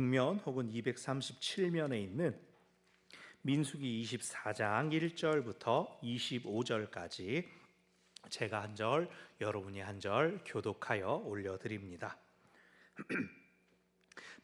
면 혹은 237면에 있는 민수기 24장 1절부터 25절까지 제가 한 절, 여러분이 한 절 교독하여 올려드립니다.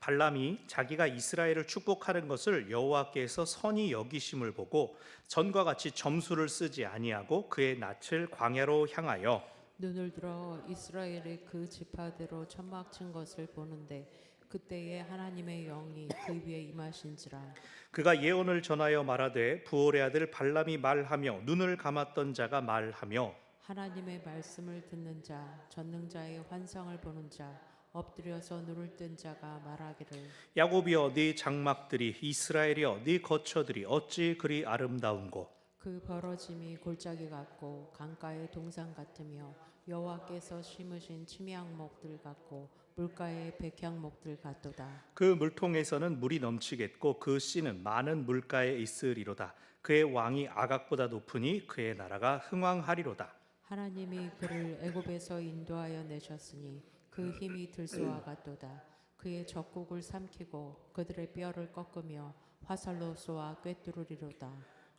발람이 자기가 이스라엘을 축복하는 것을 여호와께서 선히 여기심을 보고 전과 같이 점수를 쓰지 아니하고 그의 낯을 광야로 향하여 눈을 들어 이스라엘의 그 지파대로 천막 친 것을 보는데 그때에 하나님의 영이 그 위에 임하신지라. 그가 예언을 전하여 말하되 부올의 아들 발람이 말하며 눈을 감았던 자가 말하며 하나님의 말씀을 듣는 자, 전능자의 환상을 보는 자, 엎드려서 눈을 뜬 자가 말하기를 야곱이여 네 장막들이 이스라엘이여 네 거처들이 어찌 그리 아름다운고 그 벌어짐이 골짜기 같고 강가의 동산 같으며 여호와께서 심으신 침향목들 같고 물가의 백향목들 같도다. 그 물통에서는 물이 넘치겠고 그 씨는 많은 물가에 있으리로다. 그의 왕이 아각보다 높으니 그의 나라가 흥왕하리로다. 하나님이 그를 애굽에서 인도하여 내셨으니 그 힘이 들소와 같도다. 그의 적국을 삼키고 그들의 뼈를 꺾으며 화살로 쏘아 꿰뚫으리로다.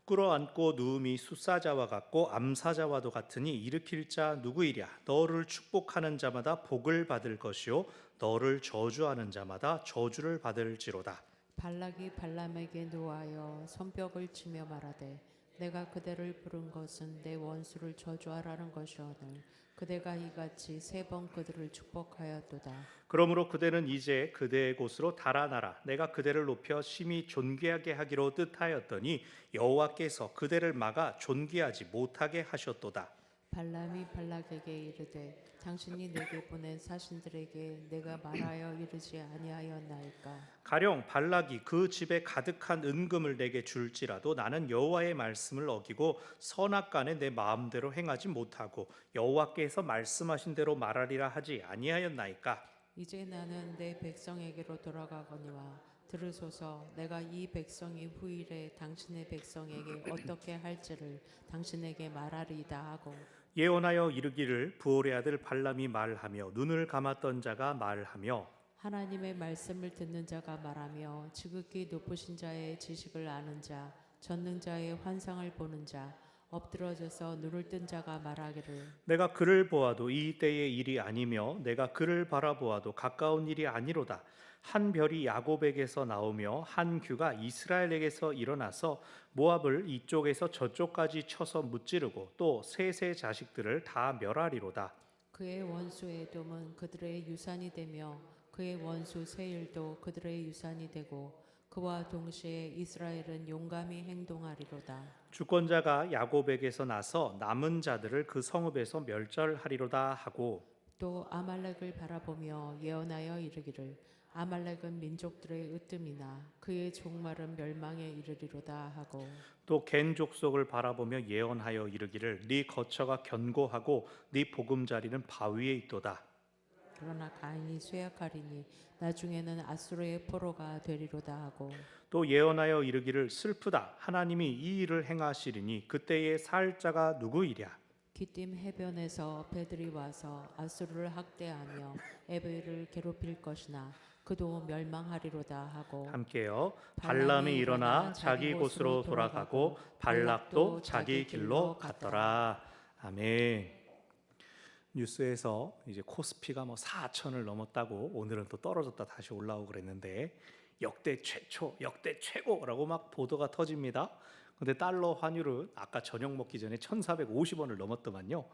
끌어안고 누움이 숫사자와 같고 암사자와도 같으니 일으킬 자 누구이랴. 너를 축복하는 자마다 복을 받을 것이요 너를 저주하는 자마다 저주를 받을지로다. 발락이 발람에게 노하여 손뼉을 치며 말하되 내가 그대를 부른 것은 내 원수를 저주하라는 것이오늘 그대가 이같이 세 번 그들을 축복하였도다. 그러므로 그대는 이제 그대의 곳으로 달아나라. 내가 그대를 높여 심히 존귀하게 하기로 뜻하였더니 여호와께서 그대를 막아 존귀하지 못하게 하셨도다. 발람이 발락에게 이르되 당신이 내게 보낸 사신들에게 내가 말하여 이르지 아니하였나이까. 가령 발락이 그 집에 가득한 은금을 내게 줄지라도 나는 여호와의 말씀을 어기고 선악간에 내 마음대로 행하지 못하고 여호와께서 말씀하신 대로 말하리라 하지 아니하였나이까. 이제 나는 내 백성에게로 돌아가거니와 들으소서. 내가 이 백성이 후일에 당신의 백성에게 어떻게 할지를 당신에게 말하리이다 하고 예언하여 이르기를 부올의 아들 발람이 말하며 눈을 감았던 자가 말하며 하나님의 말씀을 듣는 자가 말하며 지극히 높으신 자의 지식을 아는 자, 전능자의 환상을 보는 자, 엎드러져서 눈을 뜬 자가 말하기를 내가 그를 보아도 이 때의 일이 아니며 내가 그를 바라보아도 가까운 일이 아니로다. 한 별이 야곱에게서 나오며 한 규가 이스라엘에게서 일어나서 모압을 이쪽에서 저쪽까지 쳐서 무찌르고 또 셋의 자식들을 다 멸하리로다. 그의 원수 에돔은 그들의 유산이 되며 그의 원수 세일도 그들의 유산이 되고 그와 동시에 이스라엘은 용감히 행동하리로다. 주권자가 야곱에게서 나서 남은 자들을 그 성읍에서 멸절하리로다 하고 또 아말렉을 바라보며 예언하여 이르기를 아말렉은 민족들의 으뜸이나 그의 종말은 멸망에 이르리로다 하고 또 겐 족속을 바라보며 예언하여 이르기를 네 거처가 견고하고 네 보금자리는 바위에 있도다. 그러나 가인이 쇠약하리니 나중에는 아수르의 포로가 되리로다 하고 또 예언하여 이르기를 슬프다. 하나님이 이 일을 행하시리니 그때의 살 자가 누구이랴. 기띔 해변에서 배들이 와서 아수르를 학대하며 에벨을 괴롭힐 것이나 그도 멸망하리로다 하고 함께요. 발람이 일어나 자기 곳으로 돌아가고 발락도 자기 길로 갔더라. 아멘. 뉴스에서 이제 코스피가 뭐 4천을 넘었다고 오늘은 또 떨어졌다 다시 올라오고 그랬는데 역대 최초, 역대 최고라고 막 보도가 터집니다. 근데 달러 환율은 아까 저녁 먹기 전에 1,450원을 넘었더만요.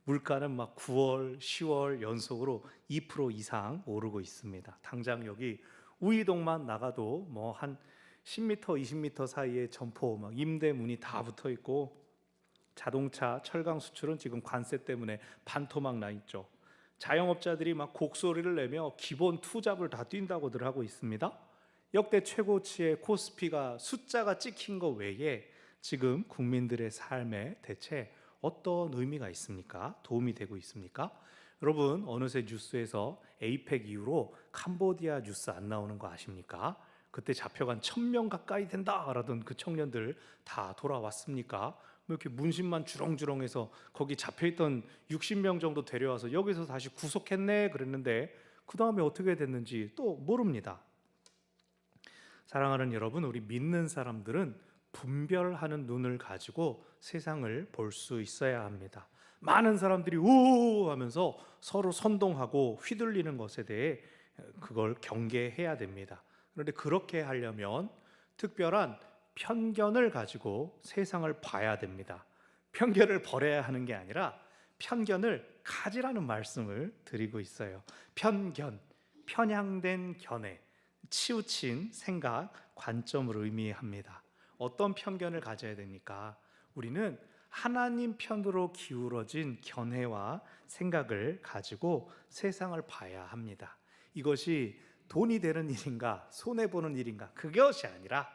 물가는 막 9월, 10월 연속으로 2% 이상 오르고 있습니다. 당장 여기 우이동만 나가도 뭐 한 10m, 20m 사이에 점포 막 임대문이 다 붙어 있고 자동차, 철강 수출은 지금 관세 때문에 반토막 나 있죠. 자영업자들이 막 곡소리를 내며 기본 투잡을 다 뛴다고들 하고 있습니다. 역대 최고치의 코스피가 숫자가 찍힌 거 외에 지금 국민들의 삶에 대체 어떤 의미가 있습니까? 도움이 되고 있습니까? 여러분 어느새 뉴스에서 에이펙 이후로 캄보디아 뉴스 안 나오는 거 아십니까? 그때 잡혀간 1,000명 가까이 된다라던 그 청년들 다 돌아왔습니까? 뭐 이렇게 문신만 주렁주렁해서 거기 잡혀있던 60명 정도 데려와서 여기서 다시 구속했네 그랬는데 그 다음에 어떻게 됐는지 또 모릅니다. 사랑하는 여러분, 우리 믿는 사람들은 분별하는 눈을 가지고 세상을 볼 수 있어야 합니다. 많은 사람들이 우 하면서 서로 선동하고 휘둘리는 것에 대해 그걸 경계해야 됩니다. 그런데 그렇게 하려면 특별한 편견을 가지고 세상을 봐야 됩니다. 편견을 버려야 하는 게 아니라 편견을 가지라는 말씀을 드리고 있어요. 편견, 편향된 견해, 치우친 생각, 관점을 의미합니다. 어떤 편견을 가져야 됩니까? 우리는 하나님 편으로 기울어진 견해와 생각을 가지고 세상을 봐야 합니다. 이것이 돈이 되는 일인가, 손해보는 일인가, 그것이 아니라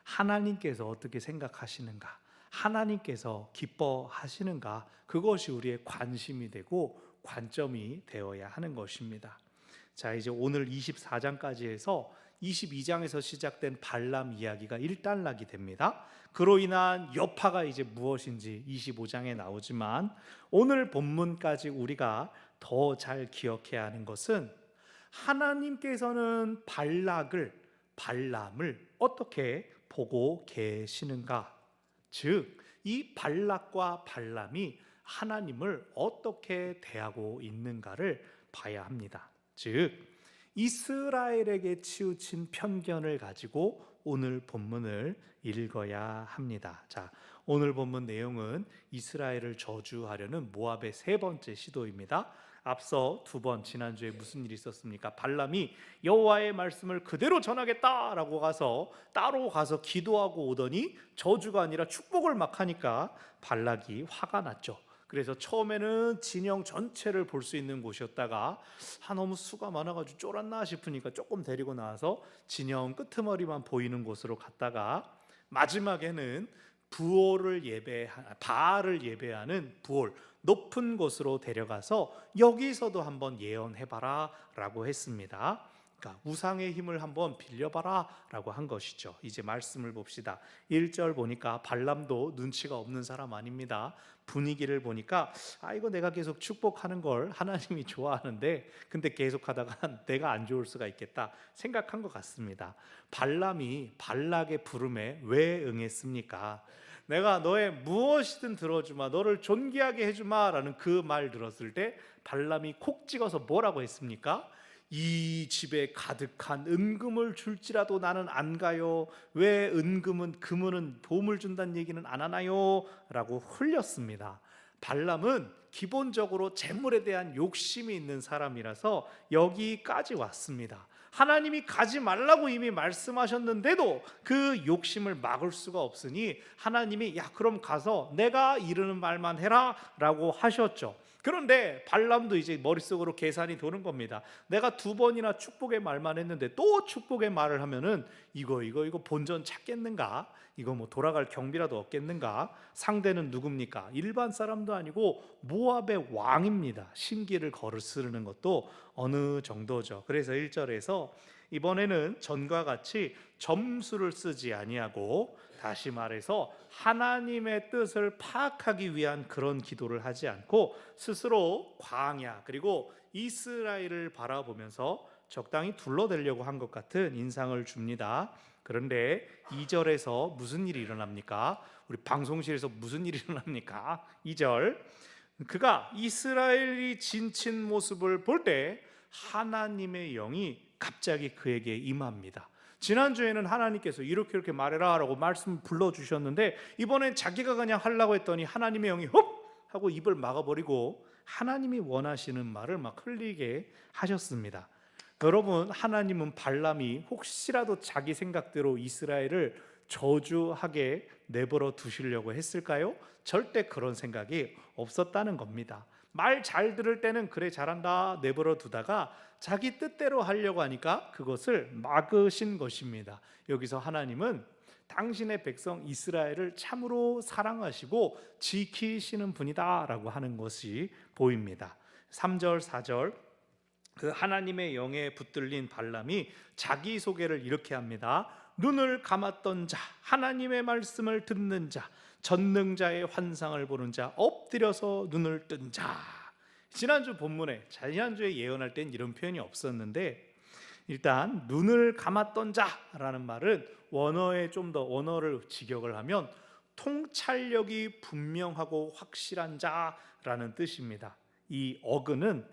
하나님께서 어떻게 생각하시는가, 하나님께서 기뻐하시는가, 그것이 우리의 관심이 되고 관점이 되어야 하는 것입니다. 자, 이제 오늘 24장까지 해서 22장에서 시작된 발람 이야기가 일단락이 됩니다. 그로 인한 여파가 이제 무엇인지 25장에 나오지만 오늘 본문까지 우리가 더 잘 기억해야 하는 것은 하나님께서는 발람을 어떻게 보고 계시는가? 즉, 이 발락과 발람이 하나님을 어떻게 대하고 있는가를 봐야 합니다. 즉, 이스라엘에게 치우친 편견을 가지고 오늘 본문을 읽어야 합니다. 자, 오늘 본문 내용은 이스라엘을 저주하려는 모압의 세 번째 시도입니다. 앞서 두 번 지난주에 무슨 일이 있었습니까? 발람이 여호와의 말씀을 그대로 전하겠다라고 따로 가서 기도하고 오더니 저주가 아니라 축복을 막 하니까 발락이 화가 났죠. 그래서 처음에는 진영 전체를 볼 수 있는 곳이었다가 너무 수가 많아가지고 쫄았나 싶으니까 조금 데리고 나와서 진영 끄트머리만 보이는 곳으로 갔다가 마지막에는 바알을 예배하는 부올, 높은 곳으로 데려가서 여기서도 한번 예언해봐라 라고 했습니다. 그러니까 우상의 힘을 한번 빌려봐라 라고 한 것이죠. 이제 말씀을 봅시다. 1절 보니까 발람도 눈치가 없는 사람 아닙니다. 분위기를 보니까 이거 내가 계속 축복하는 걸 하나님이 좋아하는데 근데 계속 하다가 내가 안 좋을 수가 있겠다 생각한 것 같습니다. 발람이 발락의 부름에 왜 응했습니까? 내가 너의 무엇이든 들어주마, 너를 존귀하게 해주마 라는 그 말 들었을 때 발람이 콕 찍어서 뭐라고 했습니까? 이 집에 가득한 은금을 줄지라도 나는 안 가요. 왜 금은 도움을 준다는 얘기는 안 하나요? 라고 흘렸습니다. 발람은 기본적으로 재물에 대한 욕심이 있는 사람이라서 여기까지 왔습니다. 하나님이 가지 말라고 이미 말씀하셨는데도 그 욕심을 막을 수가 없으니 하나님이 그럼 가서 내가 이르는 말만 해라 라고 하셨죠. 그런데 발람도 이제 머릿속으로 계산이 도는 겁니다. 내가 2번이나 축복의 말만 했는데 또 축복의 말을 하면은 이거 본전 찾겠는가? 이거 뭐 돌아갈 경비라도 없겠는가? 상대는 누굽니까? 일반 사람도 아니고 모압의 왕입니다. 심기를 거스르는 것도 어느 정도죠. 그래서 1절에서 이번에는 전과 같이 점수를 쓰지 아니하고 다시 말해서 하나님의 뜻을 파악하기 위한 그런 기도를 하지 않고 스스로 광야 그리고 이스라엘을 바라보면서 적당히 둘러대려고 한 것 같은 인상을 줍니다. 그런데 2절에서 무슨 일이 일어납니까? 우리 방송실에서 무슨 일이 일어납니까? 2절, 그가 이스라엘이 진친 모습을 볼 때 하나님의 영이 갑자기 그에게 임합니다. 지난주에는 하나님께서 이렇게 말해라 라고 말씀 불러주셨는데 이번엔 자기가 그냥 하려고 했더니 하나님의 영이 흡! 하고 입을 막아버리고 하나님이 원하시는 말을 막 흘리게 하셨습니다. 여러분, 하나님은 발람이 혹시라도 자기 생각대로 이스라엘을 저주하게 내버려 두시려고 했을까요? 절대 그런 생각이 없었다는 겁니다. 말 잘 들을 때는 그래 잘한다 내버려 두다가 자기 뜻대로 하려고 하니까 그것을 막으신 것입니다. 여기서 하나님은 당신의 백성 이스라엘을 참으로 사랑하시고 지키시는 분이다 라고 하는 것이 보입니다. 3절 4절 그 하나님의 영에 붙들린 발람이 자기 소개를 이렇게 합니다. 눈을 감았던 자, 하나님의 말씀을 듣는 자, 전능자의 환상을 보는 자, 엎드려서 눈을 뜬 자. 지난주 본문에 지난주에 예언할 땐 이런 표현이 없었는데 일단 눈을 감았던 자라는 말은 원어에 좀 더 원어를 직역을 하면 통찰력이 분명하고 확실한 자라는 뜻입니다. 이 어근은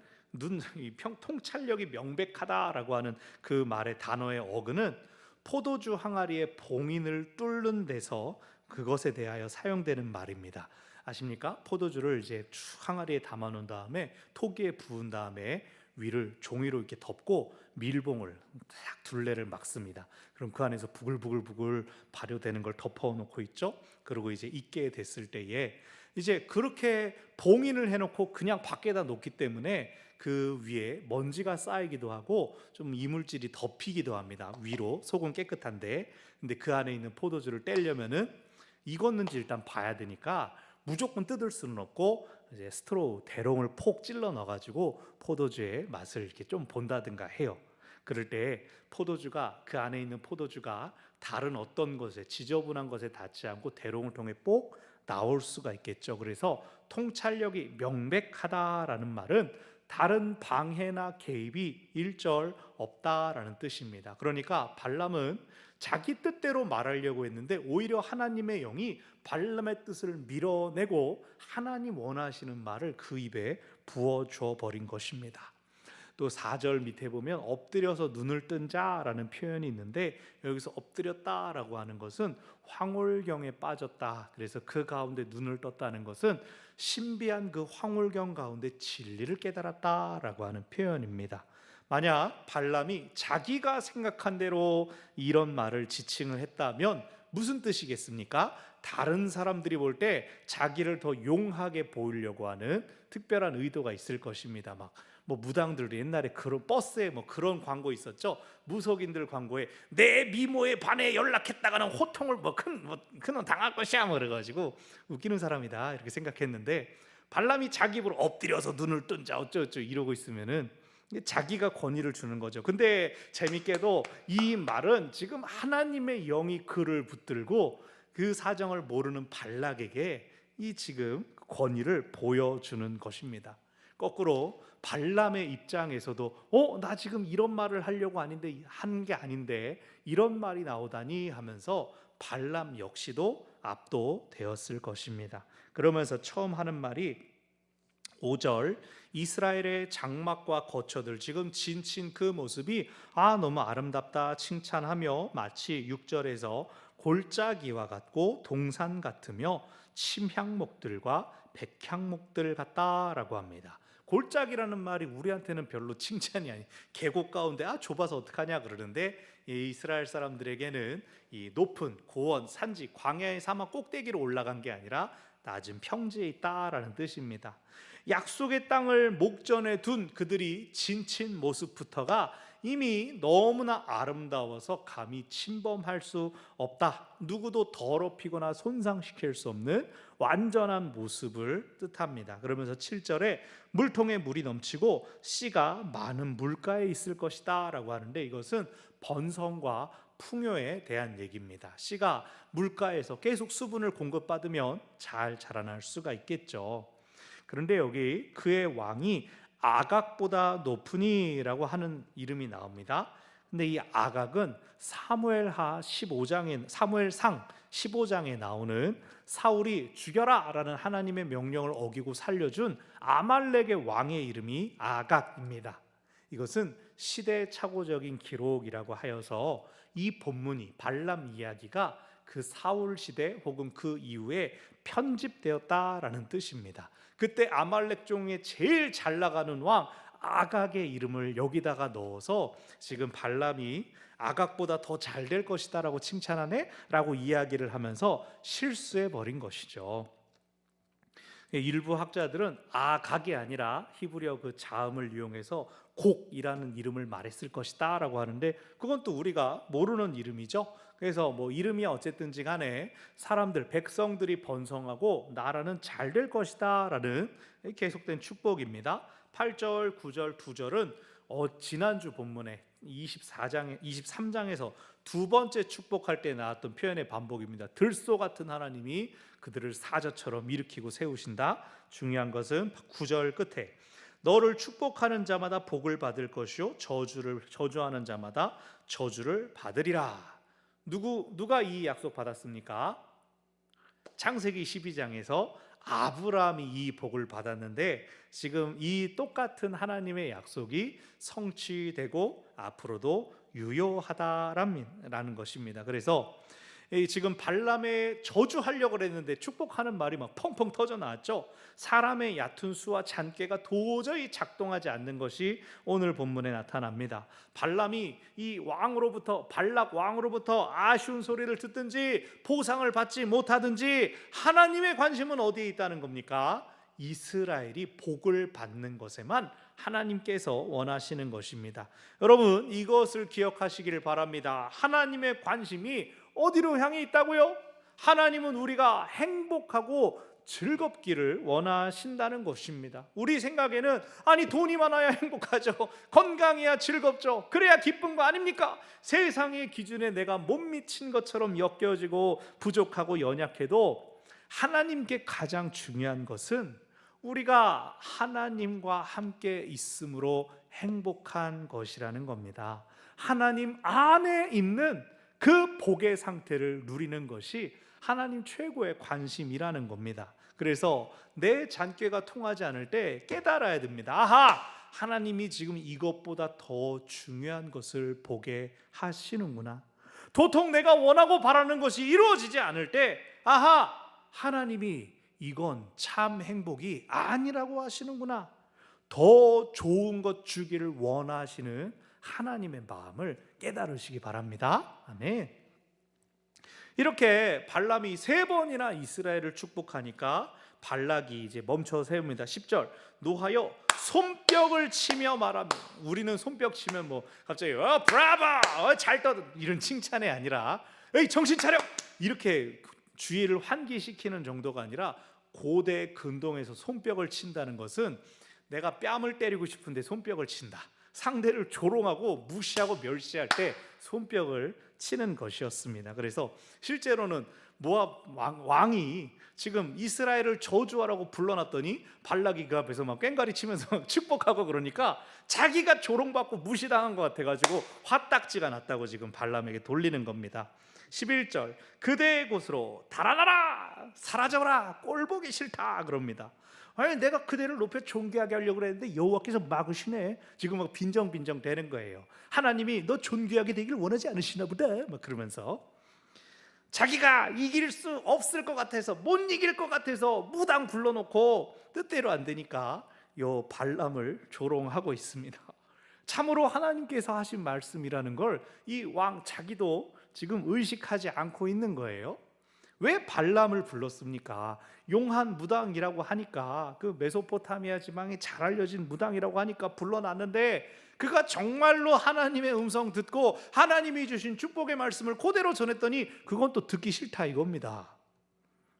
통찰력이 명백하다라고 하는 그 말의 단어의 어근은 포도주 항아리의 봉인을 뚫는 데서 그것에 대하여 사용되는 말입니다. 아십니까? 포도주를 이제 항아리에 담아 놓은 다음에 토기에 부은 다음에 위를 종이로 이렇게 덮고 밀봉을 딱 둘레를 막습니다. 그럼 그 안에서 부글부글 발효되는 걸 덮어 놓고 있죠. 그리고 이제 익게 됐을 때에 이제 그렇게 봉인을 해놓고 그냥 밖에다 놓기 때문에 그 위에 먼지가 쌓이기도 하고 좀 이물질이 덮이기도 합니다. 위로 속은 깨끗한데, 근데 그 안에 있는 포도주를 떼려면은 익었는지 일단 봐야 되니까 무조건 뜯을 수는 없고 이제 스트로우 대롱을 폭 찔러 넣어가지고 포도주의 맛을 이렇게 좀 본다든가 해요. 그럴 때 포도주가 그 안에 있는 포도주가 다른 어떤 것에 지저분한 것에 닿지 않고 대롱을 통해 뽁 나올 수가 있겠죠. 그래서 통찰력이 명백하다라는 말은 다른 방해나 개입이 일절 없다라는 뜻입니다. 그러니까 발람은 자기 뜻대로 말하려고 했는데 오히려 하나님의 영이 발람의 뜻을 밀어내고 하나님 원하시는 말을 그 입에 부어줘 버린 것입니다. 또 4절 밑에 보면 엎드려서 눈을 뜬 자라는 표현이 있는데 여기서 엎드렸다라고 하는 것은 황홀경에 빠졌다. 그래서 그 가운데 눈을 떴다는 것은 신비한 그 황홀경 가운데 진리를 깨달았다라고 하는 표현입니다. 만약 발람이 자기가 생각한 대로 이런 말을 지칭을 했다면 무슨 뜻이겠습니까? 다른 사람들이 볼 때 자기를 더 용하게 보이려고 하는 특별한 의도가 있을 것입니다. 뭐 무당들도 옛날에 그런 버스에 뭐 그런 광고 있었죠. 무속인들 광고에 내 미모에 반해 연락했다가는 호통을 큰놈 당할 것이야 뭐 그래가지고 웃기는 사람이다 이렇게 생각했는데 발람이 자기 입으로 엎드려서 눈을 뜬 자 어쩌고저쩌고 이러고 있으면은 자기가 권위를 주는 거죠. 근데 재밌게도 이 말은 지금 하나님의 영이 그를 붙들고 그 사정을 모르는 발락에게 이 지금 권위를 보여주는 것입니다. 거꾸로 발람의 입장에서도 나 지금 이런 말을 하려고 한 게 아닌데 이런 말이 나오다니 하면서 발람 역시도 압도되었을 것입니다. 그러면서 처음 하는 말이 5절 이스라엘의 장막과 거처들 지금 지친 그 모습이 너무 아름답다 칭찬하며 마치 6절에서 골짜기와 같고 동산 같으며 침향목들과 백향목들 같다라고 합니다. 골짜기라는 말이 우리한테는 별로 칭찬이 아니 계곡 가운데 좁아서 어떡하냐 그러는데 이 이스라엘 사람들에게는 이 높은 고원 산지 광야의 사막 꼭대기로 올라간 게 아니라 낮은 평지에 있다라는 뜻입니다. 약속의 땅을 목전에 둔 그들이 지친 모습부터가 이미 너무나 아름다워서 감히 침범할 수 없다. 누구도 더럽히거나 손상시킬 수 없는 완전한 모습을 뜻합니다. 그러면서 7절에 물통에 물이 넘치고 씨가 많은 물가에 있을 것이다 라고 하는데 이것은 번성과 풍요에 대한 얘기입니다. 씨가 물가에서 계속 수분을 공급받으면 잘 자라날 수가 있겠죠. 그런데 여기 그의 왕이 아각보다 높으니라고 하는 이름이 나옵니다. 근데 이 아각은 사무엘상 15장에 나오는 사울이 죽여라라는 하나님의 명령을 어기고 살려준 아말렉의 왕의 이름이 아각입니다. 이것은 시대착오적인 기록이라고 하여서 이 본문이 발람 이야기가 그 사울 시대 혹은 그 이후에 편집되었다라는 뜻입니다. 그때 아말렉 중에 제일 잘 나가는 왕 아각의 이름을 여기다가 넣어서 지금 발람이 아각보다 더 잘 될 것이다 라고 칭찬하네? 라고 이야기를 하면서 실수해 버린 것이죠. 일부 학자들은 아각이 아니라 히브리어 그 자음을 이용해서 곡이라는 이름을 말했을 것이다 라고 하는데 그건 또 우리가 모르는 이름이죠. 그래서 뭐 이름이 어쨌든지 간에 사람들 백성들이 번성하고 나라는 잘 될 것이다 라는 계속된 축복입니다. 8절 9절 2절은 지난주 본문에 23장에서 두 번째 축복할 때 나왔던 표현의 반복입니다. 들소 같은 하나님이 그들을 사자처럼 일으키고 세우신다. 중요한 것은 9절 끝에 너를 축복하는 자마다 복을 받을 것이요 저주하는 자마다 저주를 받으리라. 누가 이 약속 받았습니까? 창세기 12장에서 아브라함이 이 복을 받았는데 지금 이 똑같은 하나님의 약속이 성취되고 앞으로도 유효하다라는 것입니다. 그래서 지금 발람에 저주하려고 그랬는데 축복하는 말이 막 펑펑 터져 나왔죠. 사람의 얕은 수와 잔꾀가 도저히 작동하지 않는 것이 오늘 본문에 나타납니다. 발람이 이 발락 왕으로부터 아쉬운 소리를 듣든지 보상을 받지 못하든지 하나님의 관심은 어디에 있다는 겁니까? 이스라엘이 복을 받는 것에만 하나님께서 원하시는 것입니다. 여러분, 이것을 기억하시기를 바랍니다. 하나님의 관심이 어디로 향해 있다고요? 하나님은 우리가 행복하고 즐겁기를 원하신다는 것입니다. 우리 생각에는 아니 돈이 많아야 행복하죠. 건강해야 즐겁죠. 그래야 기쁜 거 아닙니까? 세상의 기준에 내가 못 미친 것처럼 엮여지고 부족하고 연약해도 하나님께 가장 중요한 것은 우리가 하나님과 함께 있음으로 행복한 것이라는 겁니다. 하나님 안에 있는 그 복의 상태를 누리는 것이 하나님 최고의 관심이라는 겁니다. 그래서 내 잔꾀가 통하지 않을 때 깨달아야 됩니다. 아하! 하나님이 지금 이것보다 더 중요한 것을 보게 하시는구나. 도통 내가 원하고 바라는 것이 이루어지지 않을 때 아하! 하나님이 이건 참 행복이 아니라고 하시는구나. 더 좋은 것 주기를 원하시는 하나님의 마음을 깨달으시기 바랍니다. 아멘. 이렇게 발람이 3번이나 이스라엘을 축복하니까 발락이 이제 멈춰 세웁니다. 10절 노하여 손뼉을 치며 말합니다. 우리는 손뼉 치면 뭐 갑자기 브라보 잘 떠 이런 칭찬이 아니라 에이 정신 차려 이렇게 주의를 환기시키는 정도가 아니라 고대 근동에서 손뼉을 친다는 것은 내가 뺨을 때리고 싶은데 손뼉을 친다. 상대를 조롱하고 무시하고 멸시할 때 손뼉을 치는 것이었습니다. 그래서 실제로는 모압 왕이 지금 이스라엘을 저주하라고 불러놨더니 발락이 그 앞에서 막 꽹과리 치면서 축복하고 그러니까 자기가 조롱받고 무시당한 것 같아가지고 화딱지가 났다고 지금 발람에게 돌리는 겁니다. 11절 그대의 곳으로 달아나라 사라져라 꼴보기 싫다 그럽니다. 아니 내가 그대를 높여 존귀하게 하려고 그랬는데 여호와께서 막으시네. 지금 막 빈정빈정 되는 거예요. 하나님이 너 존귀하게 되기를 원하지 않으시나 보다 막 그러면서 자기가 이길 수 없을 것 같아서 못 이길 것 같아서 무당 불러놓고 뜻대로 안 되니까 요 발람을 조롱하고 있습니다. 참으로 하나님께서 하신 말씀이라는 걸 이 왕 자기도 지금 의식하지 않고 있는 거예요. 왜 발람을 불렀습니까? 용한 무당이라고 하니까 그 메소포타미아 지방에 잘 알려진 무당이라고 하니까 불러놨는데 그가 정말로 하나님의 음성 듣고 하나님이 주신 축복의 말씀을 그대로 전했더니 그건 또 듣기 싫다 이겁니다.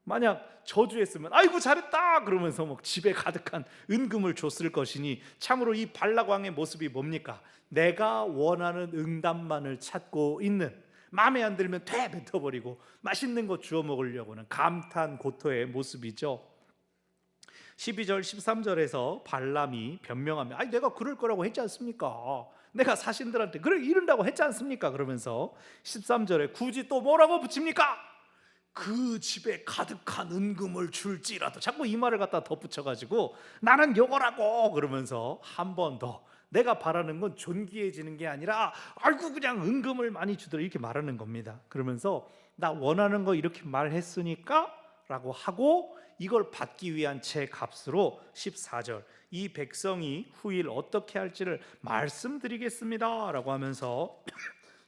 만약 저주했으면 아이고 잘했다 그러면서 막 집에 가득한 은금을 줬을 것이니 참으로 이 발락 왕의 모습이 뭡니까? 내가 원하는 응답만을 찾고 있는 마음에 안 들면 돼 뱉어버리고 맛있는 거 주워 먹으려고는 감탄 고토의 모습이죠. 12절 13절에서 발람이 변명하며 아니 내가 그럴 거라고 했지 않습니까? 내가 사신들한테 그래 이른다고 했지 않습니까? 그러면서 13절에 굳이 또 뭐라고 붙입니까? 그 집에 가득한 은금을 줄지라도 자꾸 이 말을 갖다 덧붙여가지고 나는 요거라고 그러면서 한 번 더 내가 바라는 건 존귀해지는 게 아니라 아이고 그냥 은금을 많이 주더라 이렇게 말하는 겁니다. 그러면서 나 원하는 거 이렇게 말했으니까 라고 하고 이걸 받기 위한 제 값으로 14절 이 백성이 후일 어떻게 할지를 말씀드리겠습니다 라고 하면서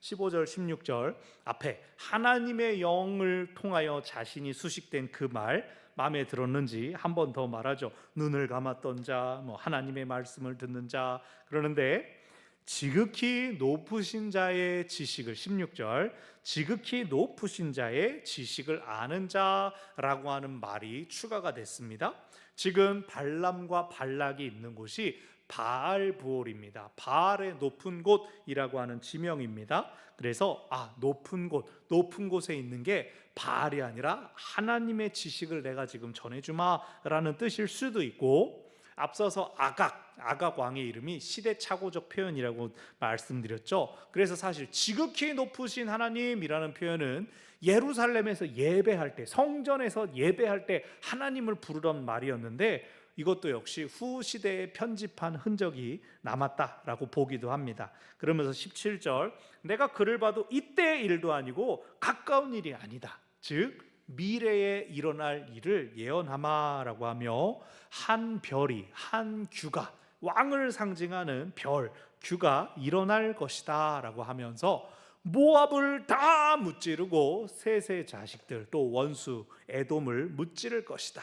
15절 16절 앞에 하나님의 영을 통하여 자신이 수식된 그 말 마음에 들었는지 한 번 더 말하죠. 눈을 감았던 자, 뭐 하나님의 말씀을 듣는 자 그러는데 지극히 높으신 자의 지식을 16절 지극히 높으신 자의 지식을 아는 자라고 하는 말이 추가가 됐습니다. 지금 발람과 발락이 있는 곳이 바알부올입니다. 바알의 높은 곳이라고 하는 지명입니다. 그래서 높은 곳에 있는 게 바알이 아니라 하나님의 지식을 내가 지금 전해주마라는 뜻일 수도 있고 앞서서 아각 왕의 이름이 시대착오적 표현이라고 말씀드렸죠. 그래서 사실 지극히 높으신 하나님이라는 표현은 예루살렘에서 예배할 때, 성전에서 예배할 때 하나님을 부르던 말이었는데, 이것도 역시 후 시대에 편집한 흔적이 남았다라고 보기도 합니다. 그러면서 17절, 내가 그를 봐도 이때의 일도 아니고 가까운 일이 아니다, 즉 미래에 일어날 일을 예언하마라고 하며, 한 별이, 한 규가, 왕을 상징하는 별, 규가 일어날 것이다 라고 하면서 모압을 다 무찌르고 셋의 자식들, 또 원수 에돔을 무찌를 것이다,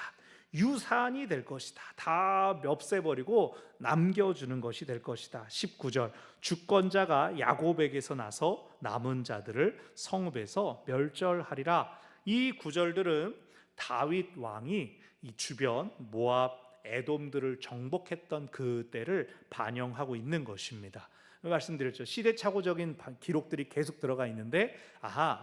유산이 될 것이다, 다 멱세버리고 남겨주는 것이 될 것이다. 19절, 주권자가 야곱에게서 나서 남은 자들을 성읍에서 멸절하리라. 이 구절들은 다윗 왕이 이 주변 모압 에돔들을 정복했던 그 때를 반영하고 있는 것입니다. 말씀드렸죠. 시대착오적인 기록들이 계속 들어가 있는데,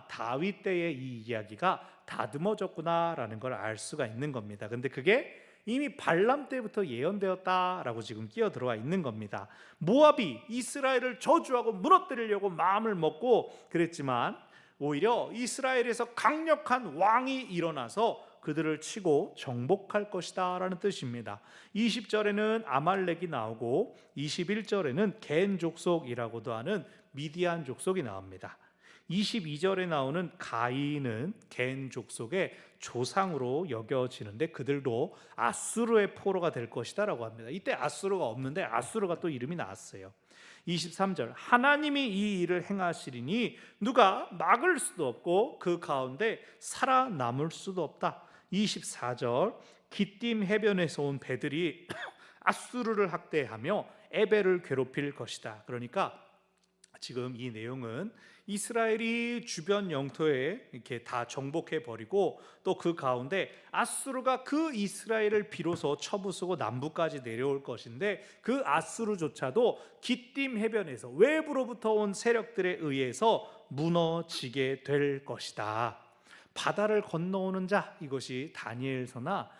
다윗 때의 이 이야기가 다듬어졌구나라는 걸 알 수가 있는 겁니다. 근데 그게 이미 발람 때부터 예언되었다라고 지금 끼어 들어와 있는 겁니다. 모압이 이스라엘을 저주하고 무너뜨리려고 마음을 먹고 그랬지만, 오히려 이스라엘에서 강력한 왕이 일어나서 그들을 치고 정복할 것이다 라는 뜻입니다. 20절에는 아말렉이 나오고 21절에는 겐 족속이라고도 하는 미디안 족속이 나옵니다. 22절에 나오는 가이는 겐 족속의 조상으로 여겨지는데, 그들도 아수르의 포로가 될 것이다 라고 합니다. 이때 아수르가 없는데 아수르가 또 이름이 나왔어요. 23절, 하나님이 이 일을 행하시리니 누가 막을 수도 없고 그 가운데 살아남을 수도 없다. 24절, 기띔 해변에서 온 배들이 아수르를 학대하며 에벨을 괴롭힐 것이다. 그러니까 지금 이 내용은 이스라엘이 주변 영토에 이렇게 다 정복해 버리고, 또 그 가운데 아수르가 그 이스라엘을 비로소 쳐부수고 남부까지 내려올 것인데, 그 아수르조차도 기띔 해변에서 외부로부터 온 세력들에 의해서 무너지게 될 것이다. 바다를 건너오는 자, 이것이 다니엘서나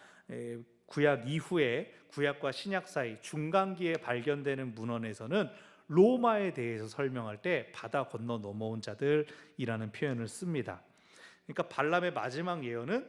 구약 이후에 구약과 신약 사이 중간기에 발견되는 문헌에서는 로마에 대해서 설명할 때 바다 건너 넘어온 자들이라는 표현을 씁니다. 그러니까 발람의 마지막 예언은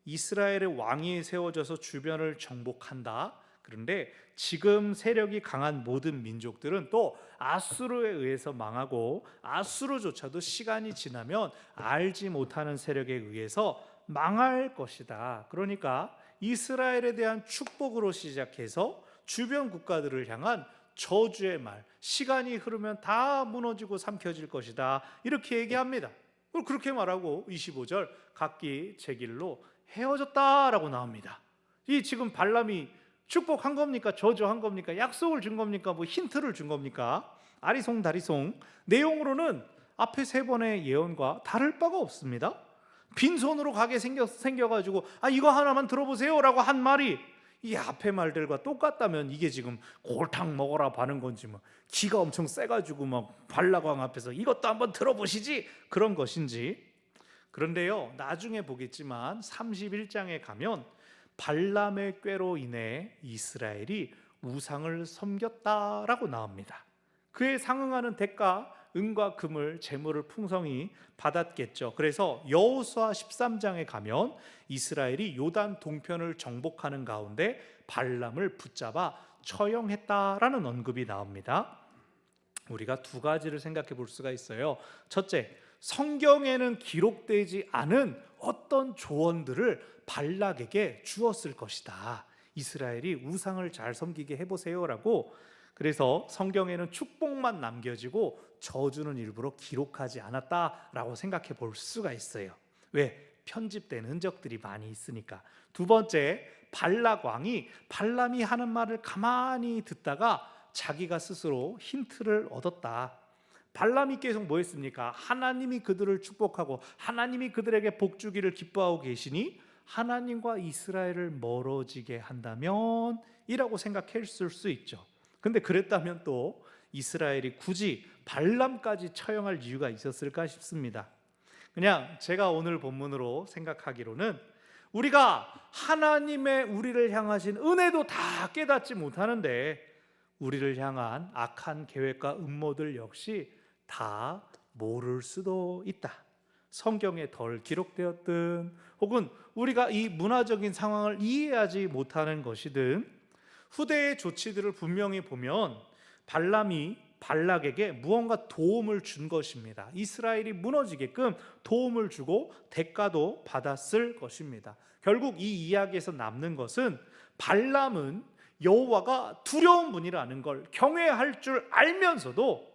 이스라엘의 왕이 세워져서 주변을 정복한다. 그런데 지금 세력이 강한 모든 민족들은 또 아수르에 의해서 망하고, 아수르조차도 시간이 지나면 알지 못하는 세력에 의해서 망할 것이다. 그러니까 이스라엘에 대한 축복으로 시작해서 주변 국가들을 향한 저주의 말, 시간이 흐르면 다 무너지고 삼켜질 것이다, 이렇게 얘기합니다. 그렇게 말하고 25절, 각기 제 길로 헤어졌다라고 나옵니다. 이 지금 발람이 축복한 겁니까? 저주한 겁니까? 약속을 준 겁니까? 뭐 힌트를 준 겁니까? 아리송다리송. 내용으로는 앞에 세 번의 예언과 다를 바가 없습니다. 빈손으로 가게 생겨가지고 이거 하나만 들어보세요 라고 한 말이 이 앞에 말들과 똑같다면 이게 지금 골탕 먹어라 바는 건지, 뭐 기가 엄청 세가지고 막 발라광 앞에서 이것도 한번 들어보시지 그런 것인지. 그런데요, 나중에 보겠지만 31장에 가면 발람의 꾀로 인해 이스라엘이 우상을 섬겼다라고 나옵니다. 그에 상응하는 대가, 은과 금을, 재물을 풍성히 받았겠죠. 그래서 여호수아 13장에 가면 이스라엘이 요단 동편을 정복하는 가운데 발람을 붙잡아 처형했다라는 언급이 나옵니다. 우리가 두 가지를 생각해 볼 수가 있어요. 첫째, 성경에는 기록되지 않은 어떤 조언들을 발락에게 주었을 것이다. 이스라엘이 우상을 잘 섬기게 해보세요라고. 그래서 성경에는 축복만 남겨지고 저주는 일부러 기록하지 않았다라고 생각해 볼 수가 있어요. 왜? 편집된 흔적들이 많이 있으니까. 두 번째, 발락 왕이 발람이 하는 말을 가만히 듣다가 자기가 스스로 힌트를 얻었다. 발람이 계속 뭐 했습니까? 하나님이 그들을 축복하고 하나님이 그들에게 복 주기를 기뻐하고 계시니 하나님과 이스라엘을 멀어지게 한다면 이라고 생각했을 수 있죠. 근데 그랬다면 또 이스라엘이 굳이 발람까지 처형할 이유가 있었을까 싶습니다. 그냥 제가 오늘 본문으로 생각하기로는 우리가 하나님의 우리를 향하신 은혜도 다 깨닫지 못하는데 우리를 향한 악한 계획과 음모들 역시 다 모를 수도 있다. 성경에 덜 기록되었든 혹은 우리가 이 문화적인 상황을 이해하지 못하는 것이든 후대의 조치들을 분명히 보면 발람이 발락에게 무언가 도움을 준 것입니다. 이스라엘이 무너지게끔 도움을 주고 대가도 받았을 것입니다. 결국 이 이야기에서 남는 것은 발람은 여호와가 두려운 분이라는 걸 경외할 줄 알면서도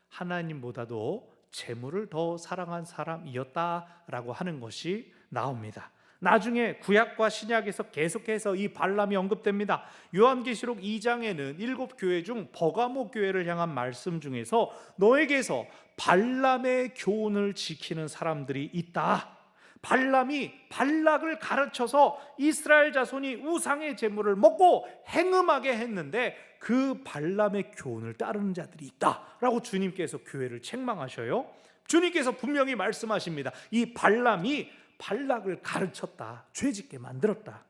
하나님보다도 재물을 더 사랑한 사람이었다라고 하는 것이 나옵니다. 나중에 구약과 신약에서 계속해서 이 발람이 언급됩니다. 요한계시록 2장에는 7교회 중 버가모 교회를 향한 말씀 중에서 너에게서 발람의 교훈을 지키는 사람들이 있다. 발람이 발락을 가르쳐서 이스라엘 자손이 우상의 제물을 먹고 행음하게 했는데 그 발람의 교훈을 따르는 자들이 있다라고 주님께서 교회를 책망하셔요. 주님께서 분명히 말씀하십니다. 이 발람이 발락을 가르쳤다, 죄짓게 만들었다.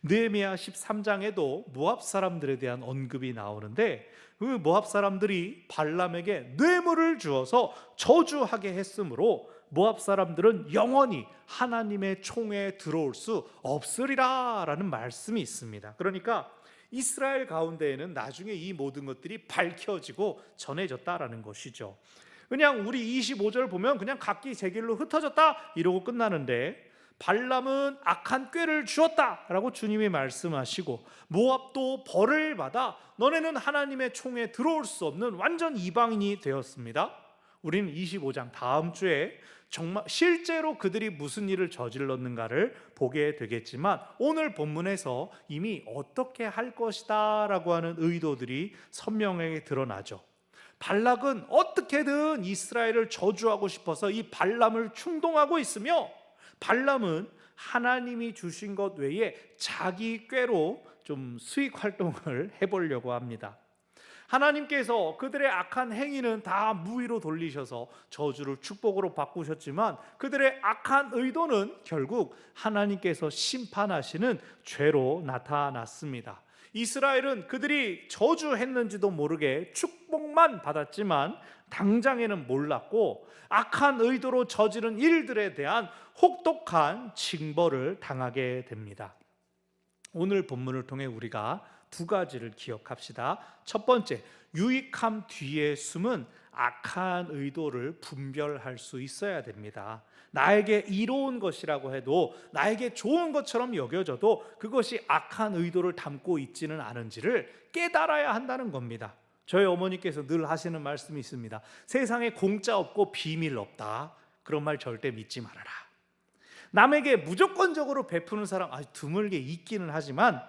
느헤미야 13장에도 모압 사람들에 대한 언급이 나오는데 그 모압 사람들이 발람에게 뇌물을 주어서 저주하게 했으므로 모압 사람들은 영원히 하나님의 총에 들어올 수 없으리라 라는 말씀이 있습니다. 그러니까 이스라엘 가운데에는 나중에 이 모든 것들이 밝혀지고 전해졌다라는 것이죠. 그냥 우리 25절 보면 그냥 각기 제 길로 흩어졌다 이러고 끝나는데 발람은 악한 꾀를 주었다라고 주님이 말씀하시고 모압도 벌을 받아 너네는 하나님의 총에 들어올 수 없는 완전 이방인이 되었습니다. 우리는 25장 다음 주에 정말 실제로 그들이 무슨 일을 저질렀는가를 보게 되겠지만 오늘 본문에서 이미 어떻게 할 것이다 라고 하는 의도들이 선명하게 드러나죠. 발락은 어떻게든 이스라엘을 저주하고 싶어서 이 발람을 충동하고 있으며 발람은 하나님이 주신 것 외에 자기 꾀로 좀 수익 활동을 해보려고 합니다. 하나님께서 그들의 악한 행위는 다 무위로 돌리셔서 저주를 축복으로 바꾸셨지만 그들의 악한 의도는 결국 하나님께서 심판하시는 죄로 나타났습니다. 이스라엘은 그들이 저주했는지도 모르게 축복만 받았지만 당장에는 몰랐고 악한 의도로 저지른 일들에 대한 혹독한 징벌을 당하게 됩니다. 오늘 본문을 통해 우리가 두 가지를 기억합시다. 첫 번째, 유익함 뒤에 숨은 악한 의도를 분별할 수 있어야 됩니다. 나에게 이로운 것이라고 해도 나에게 좋은 것처럼 여겨져도 그것이 악한 의도를 담고 있지는 않은지를 깨달아야 한다는 겁니다. 저희 어머니께서 늘 하시는 말씀이 있습니다. 세상에 공짜 없고 비밀 없다. 그런 말 절대 믿지 말아라. 남에게 무조건적으로 베푸는 사람 드물게 있기는 하지만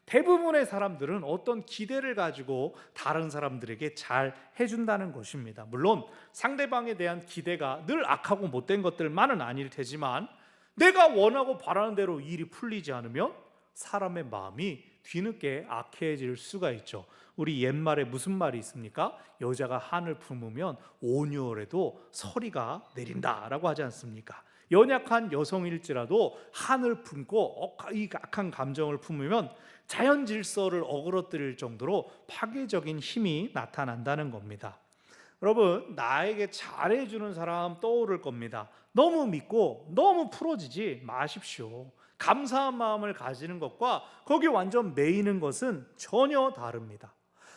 대부분의 사람들은 어떤 기대를 가지고 다른 사람들에게 잘 해준다는 것입니다. 물론 상대방에 대한 기대가 늘 악하고 못된 것들만은 아닐 테지만 내가 원하고 바라는 대로 일이 풀리지 않으면 사람의 마음이 뒤늦게 악해질 수가 있죠. 우리 옛말에 무슨 말이 있습니까? 여자가 한을 품으면 5개월에도 서리가 내린다라고 하지 않습니까? 연약한 여성일지라도 한을 품고 이 악한 감정을 품으면 자연 질서를 어그러뜨릴 정도로 파괴적인 힘이 나타난다는 겁니다. 여러분, 나에게 잘해주는 사람 떠오를 겁니다. 너무 믿고 너무 풀어지지 마십시오. 감사한 마음을 가지는 것과 거기 완전 매이는 것은 전혀 다릅니다.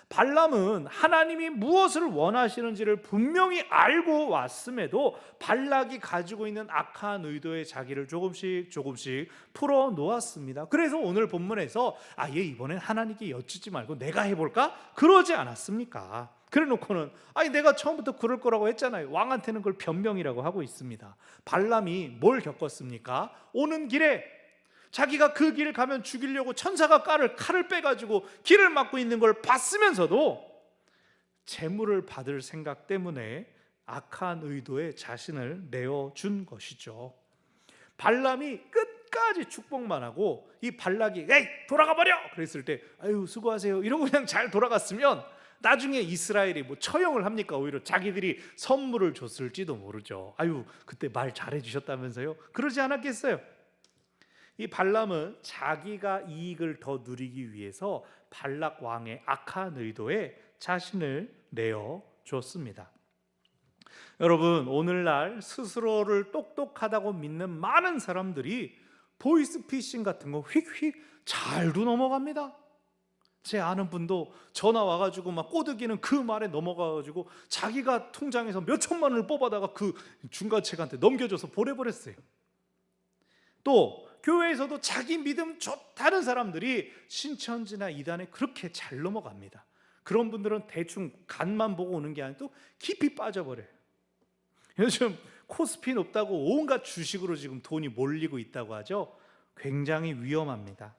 발람은 하나님이 무엇을 원하시는지를 분명히 알고 왔음에도 발락이 가지고 있는 악한 의도에 자기를 조금씩 풀어 놓았습니다. 그래서 오늘 본문에서 얘 이번엔 하나님께 여쭙지 말고 내가 해볼까? 그러지 않았습니까? 그래 놓고는 내가 처음부터 그럴 거라고 했잖아요. 왕한테는 그걸 변명이라고 하고 있습니다. 발람이 뭘 겪었습니까? 오는 길에 자기가 그 길을 가면 죽이려고 천사가 칼을 빼가지고 길을 막고 있는 걸 봤으면서도 재물을 받을 생각 때문에 악한 의도에 자신을 내어준 것이죠. 발람이 끝까지 축복만 하고 이 발락이 에이 돌아가 버려 그랬을 때 아유 수고하세요 이러고 그냥 잘 돌아갔으면 나중에 이스라엘이 처형을 합니까? 오히려 자기들이 선물을 줬을지도 모르죠. 아유 그때 말 잘해 주셨다면서요? 그러지 않았겠어요? 이 발람은 자기가 이익을 더 누리기 위해서 발락 왕의 악한 의도에 자신을 내어 주었습니다. 여러분, 오늘날 스스로를 똑똑하다고 믿는 많은 사람들이 보이스피싱 같은 거 휙휙 잘도 넘어갑니다. 제 아는 분도 전화 와가지고 막 꼬드기는 그 말에 넘어가가지고 자기가 통장에서 몇 천만 원을 뽑아다가 그 중간책한테 넘겨줘서 보내버렸어요. 또 교회에서도 자기 믿음 좋다는 사람들이 신천지나 이단에 그렇게 잘 넘어갑니다. 그런 분들은 대충 간만 보고 오는 게 아니라 또 깊이 빠져버려요. 요즘 코스피 높다고 온갖 주식으로 지금 돈이 몰리고 있다고 하죠. 굉장히 위험합니다.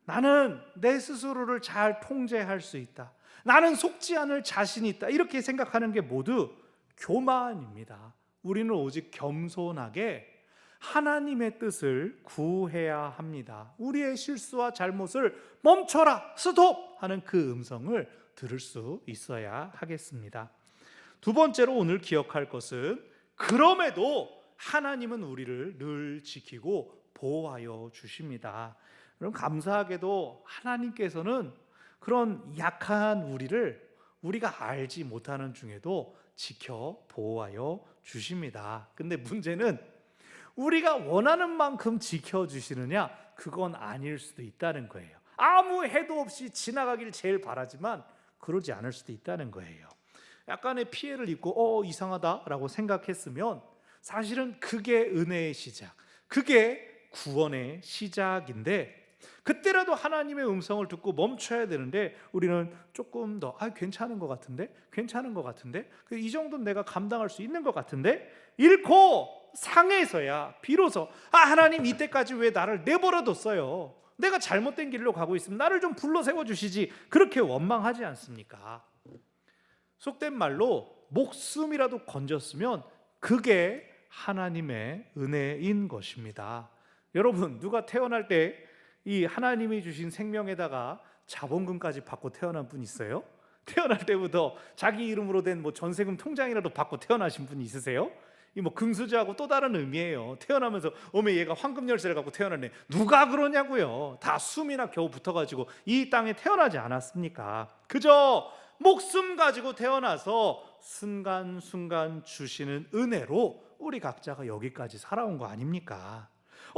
나는 내 스스로를 잘 통제할 수 있다, 나는 속지 않을 자신이 있다, 이렇게 생각하는 게 모두 교만입니다. 우리는 오직 겸손하게 하나님의 뜻을 구해야 합니다. 우리의 실수와 잘못을 멈춰라, 스톱 하는 그 음성을 들을 수 있어야 하겠습니다. 두 번째로 오늘 기억할 것은, 그럼에도 하나님은 우리를 늘 지키고 보호하여 주십니다. 그럼 감사하게도 하나님께서는 그런 약한 우리를 우리가 알지 못하는 중에도 지켜 보호하여 주십니다. 근데 문제는 우리가 원하는 만큼 지켜주시느냐, 그건 아닐 수도 있다는 거예요. 아무 해도 없이 지나가길 제일 바라지만 그러지 않을 수도 있다는 거예요. 약간의 피해를 입고 이상하다라고 생각했으면 사실은 그게 은혜의 시작, 그게 구원의 시작인데, 그때라도 하나님의 음성을 듣고 멈춰야 되는데 우리는 조금 더 괜찮은 것 같은데, 괜찮은 것 같은데, 이 정도는 내가 감당할 수 있는 것 같은데, 잃고 상해서야 비로소 하나님 이때까지 왜 나를 내버려뒀어요, 내가 잘못된 길로 가고 있으면 나를 좀 불러 세워주시지, 그렇게 원망하지 않습니까? 속된 말로 목숨이라도 건졌으면 그게 하나님의 은혜인 것입니다. 여러분, 누가 태어날 때 이 하나님이 주신 생명에다가 자본금까지 받고 태어난 분 있어요? 태어날 때부터 자기 이름으로 된 전세금 통장이라도 받고 태어나신 분 있으세요? 이 금수저하고 또 다른 의미예요. 태어나면서 얘가 황금 열쇠를 갖고 태어났네, 누가 그러냐고요. 다 숨이나 겨우 붙어가지고 이 땅에 태어나지 않았습니까? 그저 목숨 가지고 태어나서 순간순간 주시는 은혜로 우리 각자가 여기까지 살아온 거 아닙니까?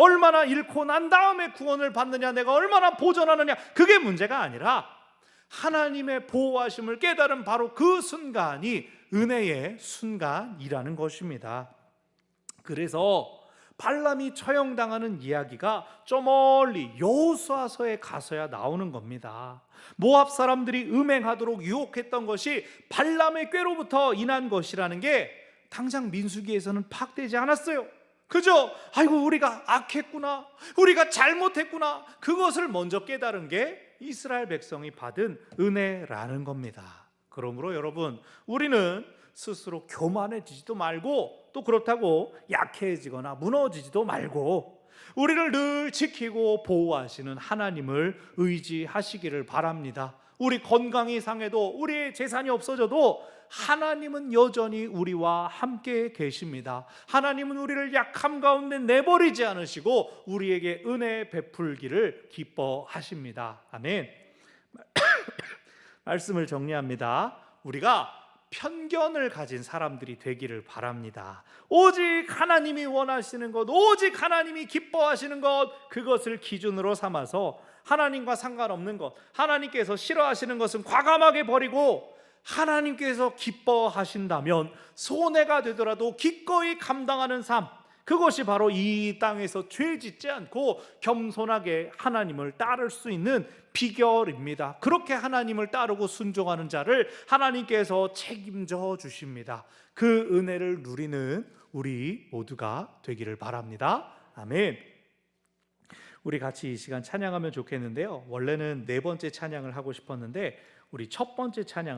얼마나 잃고 난 다음에 구원을 받느냐, 내가 얼마나 보존하느냐, 그게 문제가 아니라 하나님의 보호하심을 깨달은 바로 그 순간이 은혜의 순간이라는 것입니다. 그래서 발람이 처형당하는 이야기가 저 멀리 여호수아서에 가서야 나오는 겁니다. 모압 사람들이 음행하도록 유혹했던 것이 발람의 꾀로부터 인한 것이라는 게 당장 민수기에서는 파악되지 않았어요. 그저 우리가 악했구나, 우리가 잘못했구나, 그것을 먼저 깨달은 게 이스라엘 백성이 받은 은혜라는 겁니다. 그러므로 여러분, 우리는 스스로 교만해지지도 말고, 또 그렇다고 약해지거나 무너지지도 말고, 우리를 늘 지키고 보호하시는 하나님을 의지하시기를 바랍니다. 우리 건강이 상해도, 우리의 재산이 없어져도 하나님은 여전히 우리와 함께 계십니다. 하나님은 우리를 약함 가운데 내버리지 않으시고 우리에게 은혜 베풀기를 기뻐하십니다. 아멘. 말씀을 정리합니다. 우리가 편견을 가진 사람들이 되기를 바랍니다. 오직 하나님이 원하시는 것, 오직 하나님이 기뻐하시는 것, 그것을 기준으로 삼아서 하나님과 상관없는 것, 하나님께서 싫어하시는 것은 과감하게 버리고, 하나님께서 기뻐하신다면 손해가 되더라도 기꺼이 감당하는 삶, 그것이 바로 이 땅에서 죄 짓지 않고 겸손하게 하나님을 따를 수 있는 비결입니다. 그렇게 하나님을 따르고 순종하는 자를 하나님께서 책임져 주십니다. 그 은혜를 누리는 우리 모두가 되기를 바랍니다. 아멘. 우리 같이 이 시간 찬양하면 좋겠는데요. 원래는 네 번째 찬양을 하고 싶었는데 우리 첫 번째 찬양을